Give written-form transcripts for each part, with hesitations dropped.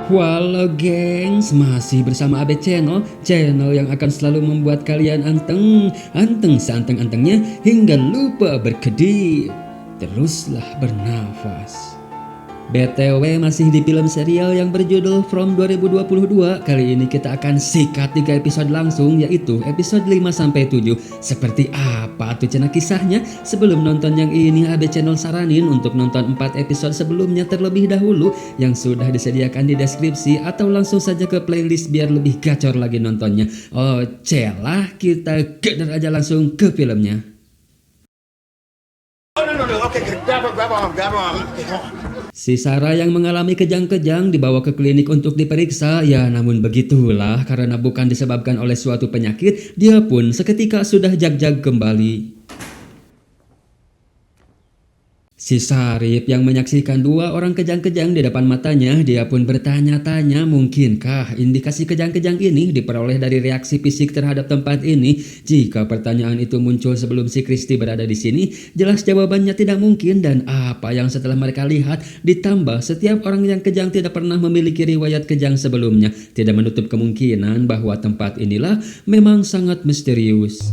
Halo gengs, masih bersama AB channel yang akan selalu membuat kalian anteng seanteng-antengnya hingga lupa berkedip. Teruslah bernafas. BTW masih di film serial yang berjudul From 2022. Kali ini kita akan sikat 3 episode langsung, yaitu episode 5-7. Seperti apa tuh cenah kisahnya? Sebelum nonton yang ini, AB Channel saranin untuk nonton 4 episode sebelumnya terlebih dahulu yang sudah disediakan di deskripsi, atau langsung saja ke playlist biar lebih gacor lagi nontonnya. Oh celah, kita geder aja langsung ke filmnya. No. Okay, grab her arm. Si Sarah yang mengalami kejang-kejang dibawa ke klinik untuk diperiksa. Ya namun begitulah, karena bukan disebabkan oleh suatu penyakit, dia pun seketika sudah jag-jag kembali. Si Sarip yang menyaksikan 2 orang kejang-kejang di depan matanya, dia pun bertanya-tanya mungkinkah indikasi kejang-kejang ini diperoleh dari reaksi fisik terhadap tempat ini. Jika pertanyaan itu muncul sebelum si Kristi berada di sini, jelas jawabannya tidak mungkin. Dan apa yang setelah mereka lihat, ditambah setiap orang yang kejang tidak pernah memiliki riwayat kejang sebelumnya, tidak menutup kemungkinan bahwa tempat inilah memang sangat misterius.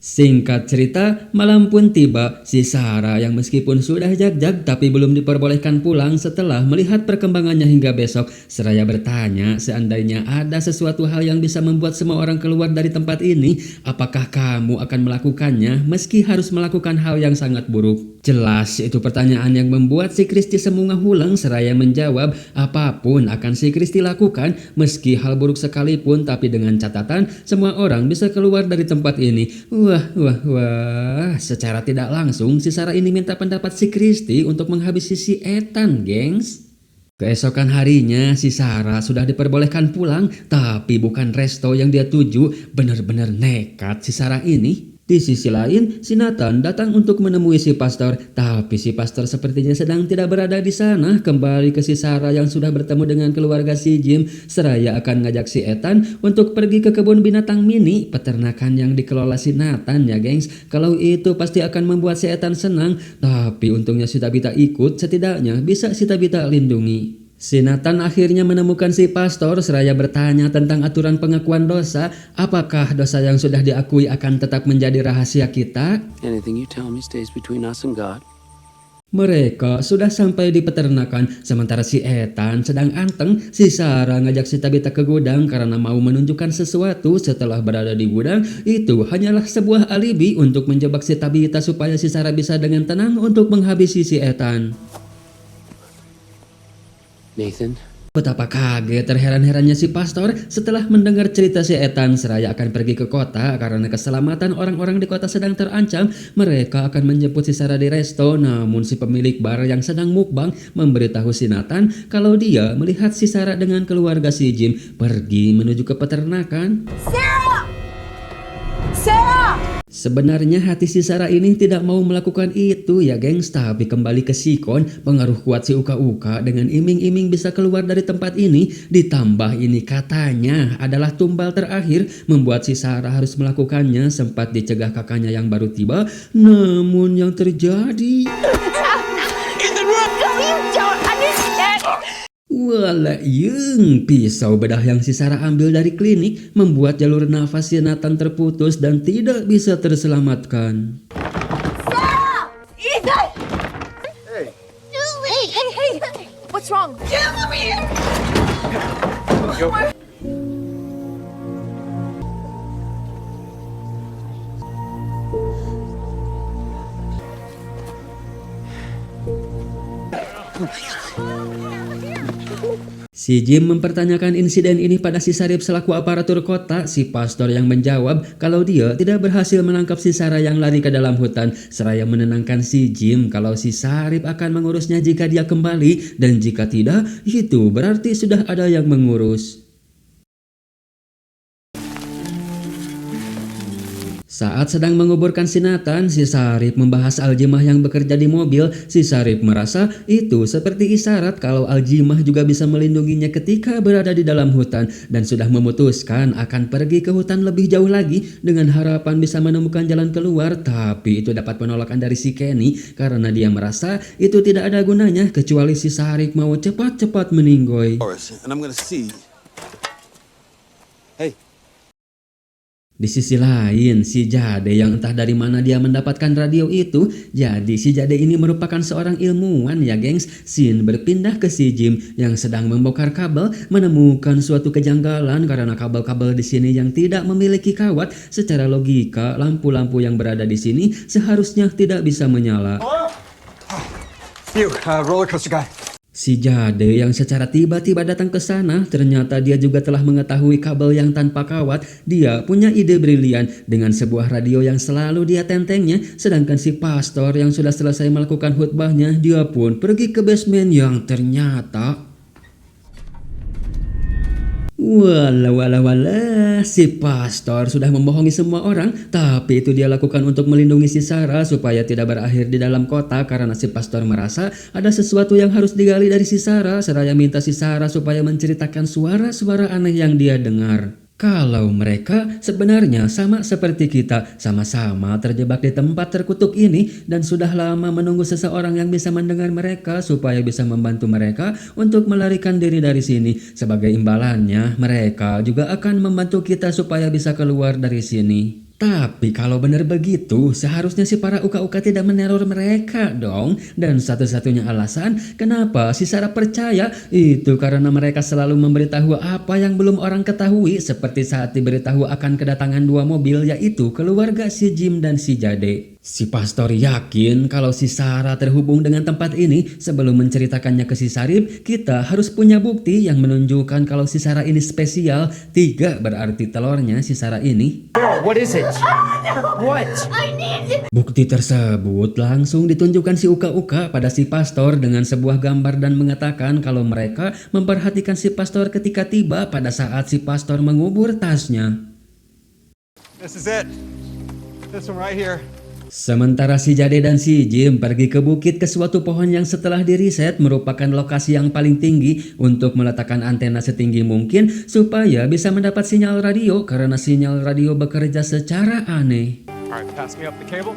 Singkat cerita, malam pun tiba. Si Sarah yang meskipun sudah jag-jag tapi belum diperbolehkan pulang setelah melihat perkembangannya hingga besok. Seraya bertanya, seandainya ada sesuatu hal yang bisa membuat semua orang keluar dari tempat ini, apakah kamu akan melakukannya meski harus melakukan hal yang sangat buruk? Jelas itu pertanyaan yang membuat si Kristi semunga hulang, seraya menjawab apapun akan si Kristi lakukan meski hal buruk sekalipun, tapi dengan catatan semua orang bisa keluar dari tempat ini. Wah, secara tidak langsung si Sarah ini minta pendapat si Kristi untuk menghabisi si Ethan, gengs. Keesokan harinya si Sarah sudah diperbolehkan pulang, tapi bukan resto yang dia tuju. Benar-benar nekat si Sarah ini. Di sisi lain, si Nathan datang untuk menemui si pastor, tapi si pastor sepertinya sedang tidak berada di sana. Kembali ke si Sarah yang sudah bertemu dengan keluarga si Jim, seraya akan ngajak si Ethan untuk pergi ke kebun binatang mini, peternakan yang dikelola si Nathan ya gengs. Kalau itu pasti akan membuat si Ethan senang, tapi untungnya si Tabitha ikut, setidaknya bisa si Tabitha lindungi. Si Nathan akhirnya menemukan si pastor seraya bertanya tentang aturan pengakuan dosa. Apakah dosa yang sudah diakui akan tetap menjadi rahasia kita? Anything you tell me stays between us and God. Mereka sudah sampai di peternakan, sementara si Ethan sedang anteng. Si Sarah ngajak si Tabitha ke gudang karena mau menunjukkan sesuatu. Setelah berada di gudang, itu hanyalah sebuah alibi untuk menjebak si Tabitha supaya si Sarah bisa dengan tenang untuk menghabisi si Ethan. Nathan? Betapa kaget terheran-herannya si pastor setelah mendengar cerita si Ethan seraya akan pergi ke kota karena keselamatan orang-orang di kota sedang terancam. Mereka akan menjemput si Sarah di resto, namun si pemilik bar yang sedang mukbang memberitahu si Nathan kalau dia melihat si Sarah dengan keluarga si Jim pergi menuju ke peternakan. Sarah! Sebenarnya hati si Sarah ini tidak mau melakukan itu ya gengs, tapi kembali ke Sikon, pengaruh kuat si Uka-Uka dengan iming-iming bisa keluar dari tempat ini. Ditambah ini katanya adalah tumbal terakhir, membuat si Sarah harus melakukannya. Sempat dicegah kakaknya yang baru tiba, namun yang terjadi... Wala yung pisau bedah yang si Sarah ambil dari klinik membuat jalur nafas si Nathan terputus dan tidak bisa terselamatkan. Sarah! Ethan! Hey. Hey! What's wrong? Get him over here! Si Jim mempertanyakan insiden ini pada si Sarip selaku aparatur kota. Si pastor yang menjawab kalau dia tidak berhasil menangkap si Sarah yang lari ke dalam hutan, seraya menenangkan si Jim kalau si Sarip akan mengurusnya jika dia kembali, dan jika tidak, itu berarti sudah ada yang mengurus. Saat sedang menguburkan si Nathan, si Sarip membahas Aljimah yang bekerja di mobil. Si Sarip merasa itu seperti isyarat kalau Aljimah juga bisa melindunginya ketika berada di dalam hutan dan sudah memutuskan akan pergi ke hutan lebih jauh lagi dengan harapan bisa menemukan jalan keluar. Tapi itu dapat penolakan dari si Kenny karena dia merasa itu tidak ada gunanya kecuali si Sarip mau cepat-cepat meninggoy. And I'm gonna see. Hey. Di sisi lain, si Jade yang entah dari mana dia mendapatkan radio itu. Jadi si Jade ini merupakan seorang ilmuwan ya gengs. Sin berpindah ke si Jim yang sedang membongkar kabel, menemukan suatu kejanggalan karena kabel-kabel di sini yang tidak memiliki kawat. Secara logika, lampu-lampu yang berada di sini seharusnya tidak bisa menyala. You, roller coaster guy. Si Jade yang secara tiba-tiba datang ke sana, ternyata dia juga telah mengetahui kabel yang tanpa kawat. Dia punya ide brilian dengan sebuah radio yang selalu dia tentengnya. Sedangkan si pastor yang sudah selesai melakukan khutbahnya, dia pun pergi ke basement yang ternyata... Walah, si pastor sudah membohongi semua orang, tapi itu dia lakukan untuk melindungi si Sarah supaya tidak berakhir di dalam kota karena si pastor merasa ada sesuatu yang harus digali dari si Sarah. Seraya minta si Sarah supaya menceritakan suara-suara aneh yang dia dengar. Kalau mereka sebenarnya sama seperti kita, sama-sama terjebak di tempat terkutuk ini dan sudah lama menunggu seseorang yang bisa mendengar mereka supaya bisa membantu mereka untuk melarikan diri dari sini. Sebagai imbalannya, mereka juga akan membantu kita supaya bisa keluar dari sini. Tapi kalau benar begitu, seharusnya si para uka-uka tidak meneror mereka dong. Dan satu-satunya alasan kenapa si Sarah percaya itu karena mereka selalu memberitahu apa yang belum orang ketahui. Seperti saat diberitahu akan kedatangan dua mobil, yaitu keluarga si Jim dan si Jade. Si pastor yakin kalau si Sarah terhubung dengan tempat ini. Sebelum menceritakannya ke si Sarip, kita harus punya bukti yang menunjukkan kalau si Sarah ini spesial. 3 berarti telurnya si Sarah ini. What is it? What? Bukti tersebut langsung ditunjukkan si Uka-Uka pada si pastor dengan sebuah gambar dan mengatakan kalau mereka memperhatikan si pastor ketika tiba pada saat si pastor mengubur tasnya. This is it. This one right here. Sementara si Jade dan si Jim pergi ke bukit ke suatu pohon yang setelah diriset merupakan lokasi yang paling tinggi untuk meletakkan antena setinggi mungkin supaya bisa mendapat sinyal radio karena sinyal radio bekerja secara aneh. Alright, pass me up the cable.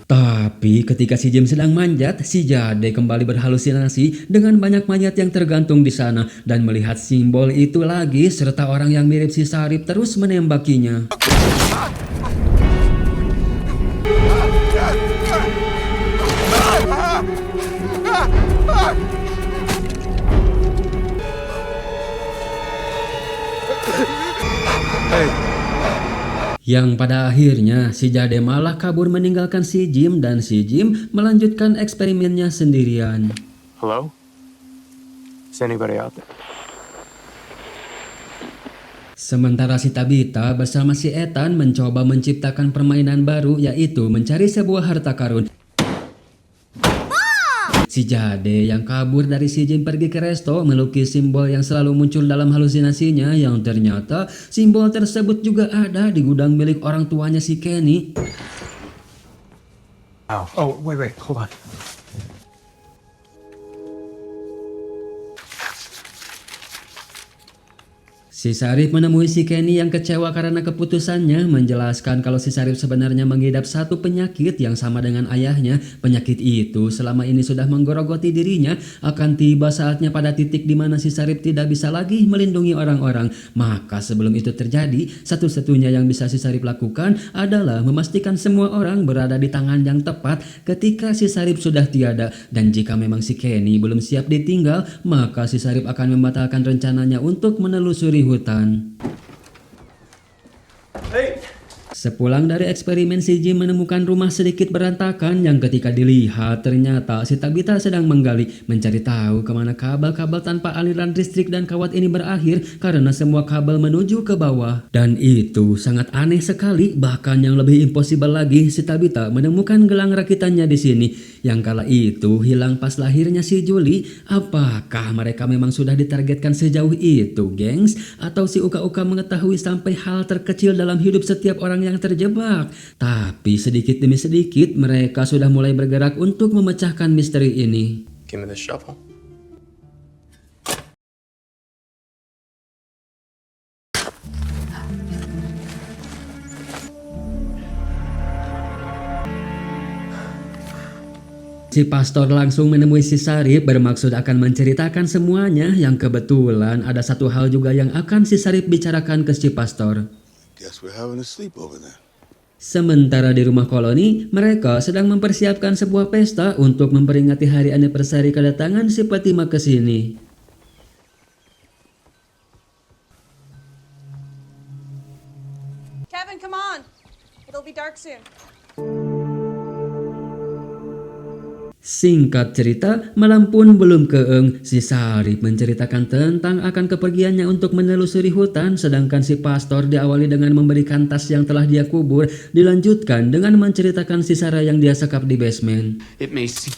Tapi ketika si Jim sedang manjat, si Jade kembali berhalusinasi dengan banyak mayat yang tergantung di sana dan melihat simbol itu lagi serta orang yang mirip si Sarip terus menembakinya. Yang pada akhirnya si Jade malah kabur meninggalkan si Jim dan si Jim melanjutkan eksperimennya sendirian. Hello? Is anybody out there? Sementara si Tabitha bersama si Ethan mencoba menciptakan permainan baru, yaitu mencari sebuah harta karun. Si Jade yang kabur dari si Jim pergi ke resto melukis simbol yang selalu muncul dalam halusinasinya, yang ternyata simbol tersebut juga ada di gudang milik orang tuanya si Kenny. Oh, wait, hold on. Si Sarip menemui si Kenny yang kecewa karena keputusannya, menjelaskan kalau si Sarip sebenarnya mengidap satu penyakit yang sama dengan ayahnya. Penyakit itu selama ini sudah menggerogoti dirinya. Akan tiba saatnya pada titik di mana si Sarip tidak bisa lagi melindungi orang-orang. Maka sebelum itu terjadi, satu-satunya yang bisa si Sarip lakukan adalah memastikan semua orang berada di tangan yang tepat ketika si Sarip sudah tiada. Dan jika memang si Kenny belum siap ditinggal, maka si Sarip akan membatalkan rencananya untuk menelusuri hutan. Sepulang dari eksperimen, si Jim menemukan rumah sedikit berantakan yang ketika dilihat ternyata si Tabitha sedang menggali, mencari tahu kemana kabel-kabel tanpa aliran listrik dan kawat ini berakhir karena semua kabel menuju ke bawah. Dan itu sangat aneh sekali, bahkan yang lebih impossible lagi, si Tabitha menemukan gelang rakitannya di sini yang kala itu hilang pas lahirnya si Julie. Apakah mereka memang sudah ditargetkan sejauh itu, gengs? Atau si Uka-Uka mengetahui sampai hal terkecil dalam hidup setiap orang yang terjebak? Tapi sedikit demi sedikit mereka sudah mulai bergerak untuk memecahkan misteri ini. Give me the shovel. Si pastor langsung menemui si Sarip bermaksud akan menceritakan semuanya, yang kebetulan ada satu hal juga yang akan si Sarip bicarakan ke si pastor. Guess we're having a sleepover then. Sementara di rumah koloni, mereka sedang mempersiapkan sebuah pesta untuk memperingati hari anniversary kedatangan si Fatima ke sini. Kevin, come on. It'll be dark soon. Singkat cerita, malam pun belum keeng, si Sarip menceritakan tentang akan kepergiannya untuk menelusuri hutan, sedangkan si pastor diawali dengan memberikan tas yang telah dia kubur, dilanjutkan dengan menceritakan si Sarah yang dia sekap di basement. It may seem.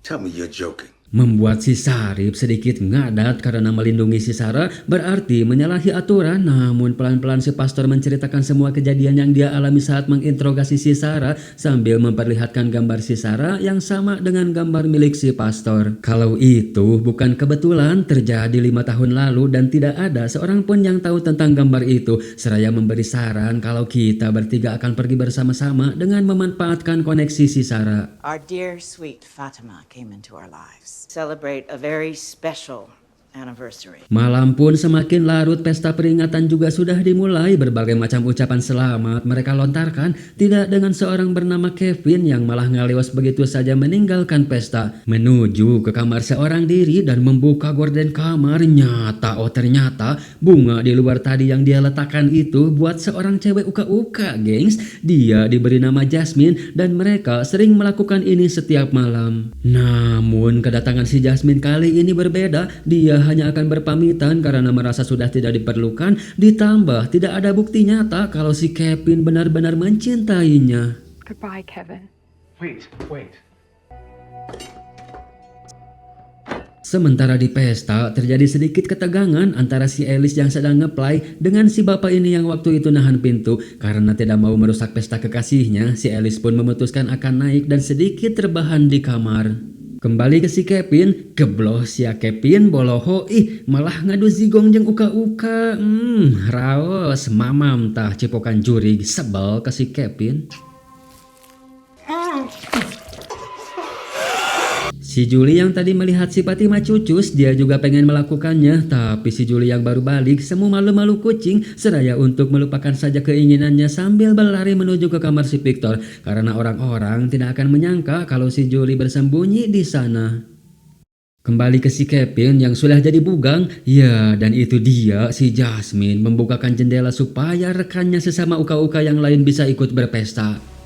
Tell me you're joking. Membuat si Sarip sedikit ngadat karena melindungi si Sarah berarti menyalahi aturan. Namun pelan-pelan si pastor menceritakan semua kejadian yang dia alami saat menginterogasi si Sarah sambil memperlihatkan gambar si Sarah yang sama dengan gambar milik si pastor. Kalau itu bukan kebetulan terjadi 5 tahun lalu dan tidak ada seorang pun yang tahu tentang gambar itu, seraya memberi saran kalau kita bertiga akan pergi bersama-sama dengan memanfaatkan koneksi si Sarah. Our dear sweet Fatima came into our lives. Celebrate a very special anniversary. Malam pun semakin larut, pesta peringatan juga sudah dimulai. Berbagai macam ucapan selamat mereka lontarkan, tidak dengan seorang bernama Kevin yang malah ngalewas begitu saja meninggalkan pesta, menuju ke kamar seorang diri dan membuka gorden kamar. Ternyata bunga di luar tadi yang dia letakkan itu buat seorang cewek uka-uka, gengs. Dia diberi nama Jasmine dan mereka sering melakukan ini setiap malam. Namun kedatangan si Jasmine kali ini berbeda. Dia hanya akan berpamitan karena merasa sudah tidak diperlukan, ditambah tidak ada bukti nyata kalau si Kevin benar-benar mencintainya. Goodbye, Kevin. Wait. Sementara di pesta terjadi sedikit ketegangan antara si Alice yang sedang ngeplay dengan si bapak ini yang waktu itu nahan pintu. Karena tidak mau merusak pesta kekasihnya, si Alice pun memutuskan akan naik dan sedikit terbahan di kamar. Kembali ke si Kevin, geblos ya Kevin boloho, malah ngadu zigong jeung uka-uka. Raos mamam tah cipokan jurig, sebel ke si Kevin. Si Julie yang tadi melihat si Fatima cucus, dia juga pengen melakukannya, tapi si Julie yang baru balik semu malu-malu kucing, seraya untuk melupakan saja keinginannya sambil berlari menuju ke kamar si Victor, karena orang-orang tidak akan menyangka kalau si Julie bersembunyi di sana. Kembali ke si Kevin yang sudah jadi bugang, ya dan itu dia si Jasmine membukakan jendela supaya rekannya sesama uka-uka yang lain bisa ikut berpesta.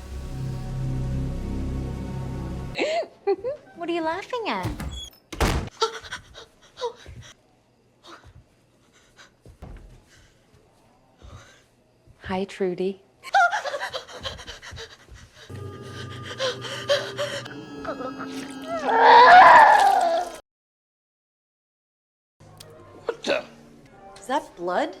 What are you laughing at? Hi, Trudy. Is that blood?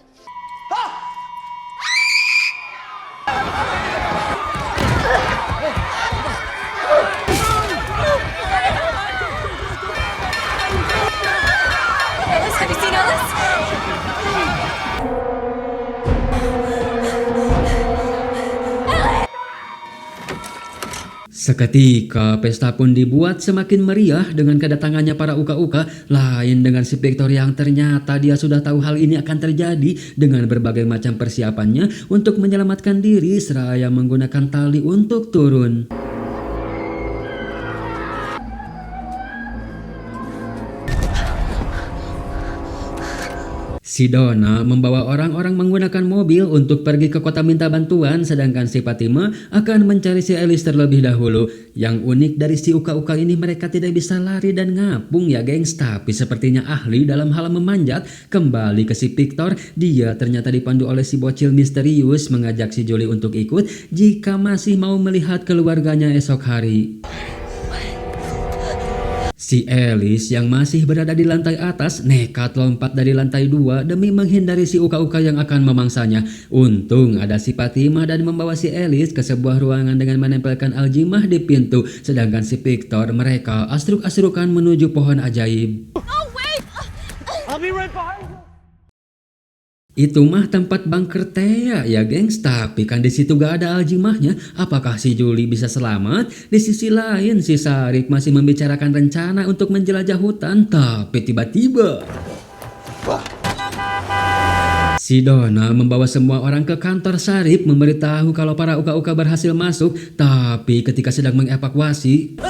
Ellis, have you seen Ellis? Seketika pesta pun dibuat semakin meriah dengan kedatangannya para uka-uka. Lain dengan si Victor yang ternyata dia sudah tahu hal ini akan terjadi. Dengan berbagai macam persiapannya untuk menyelamatkan diri seraya menggunakan tali untuk turun. Si Donna membawa orang-orang menggunakan mobil untuk pergi ke kota minta bantuan, sedangkan si Fatima akan mencari si Alice terlebih dahulu. Yang unik dari si uka-uka ini, mereka tidak bisa lari dan ngapung ya gengs, tapi sepertinya ahli dalam hal memanjat. Kembali ke si Victor, dia ternyata dipandu oleh si bocil misterius mengajak si Julie untuk ikut jika masih mau melihat keluarganya esok hari. Si Alice yang masih berada di lantai atas nekat lompat dari lantai 2 demi menghindari si uka-uka yang akan memangsanya. Untung ada si Fatima dan membawa si Alice ke sebuah ruangan dengan menempelkan aljimah di pintu. Sedangkan si Victor mereka asruk-asrukan menuju pohon ajaib. Oh, wait! Itu mah tempat bunker Thea ya gengs, tapi kan di situ gak ada aljimahnya. Apakah si Julie bisa selamat? Di sisi lain si Sarip masih membicarakan rencana untuk menjelajah hutan, tapi tiba-tiba si Donna membawa semua orang ke kantor Sarip memberitahu kalau para uka-uka berhasil masuk, tapi ketika sedang mengevakuasi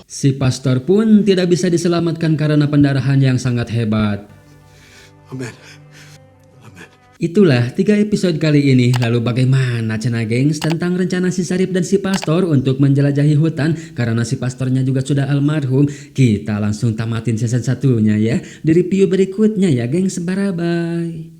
si pastor pun tidak bisa diselamatkan karena pendarahan yang sangat hebat. Amen. Itulah 3 episode kali ini. Lalu bagaimana cenah gengs tentang rencana si Sarip dan si pastor untuk menjelajahi hutan? Karena si pastornya juga sudah almarhum. Kita langsung tamatin season 1-nya ya. Di review berikutnya ya gengs. Bye-bye.